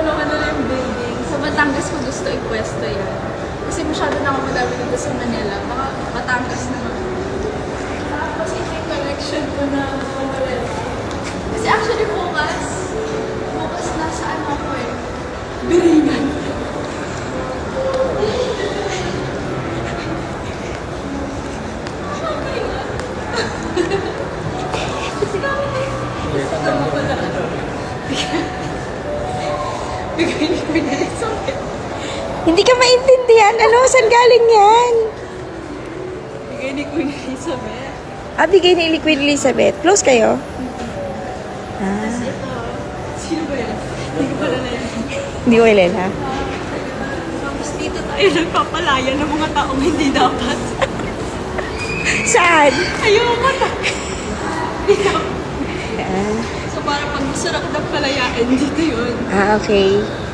nung ano na yung building. Sa Batangas ko gusto i-pwesto yan. Kasi masyado na ako madami dito sa Manila. Baka Batangas naman. Tapos ito yung collection ko na wala. Kasi actually bukas nasa ano ako eh. Biringan. Bigay ni Queen Elizabeth. Hindi ka maintindihan. Ano? Saan galing yan? Bigay ni Queen Elizabeth. Ah, bigay ni Queen Elizabeth. Close kayo? Tapos ito. Sino ba yan? Hindi ko pala na yan. Hindi ko ilan, ha? Tapos dito tayo nagpapalaya ng mga taong hindi dapat. Saan? Ayoko na. Dito. Ah, So parang pag gusto na kitang palayain, dito yun. okay.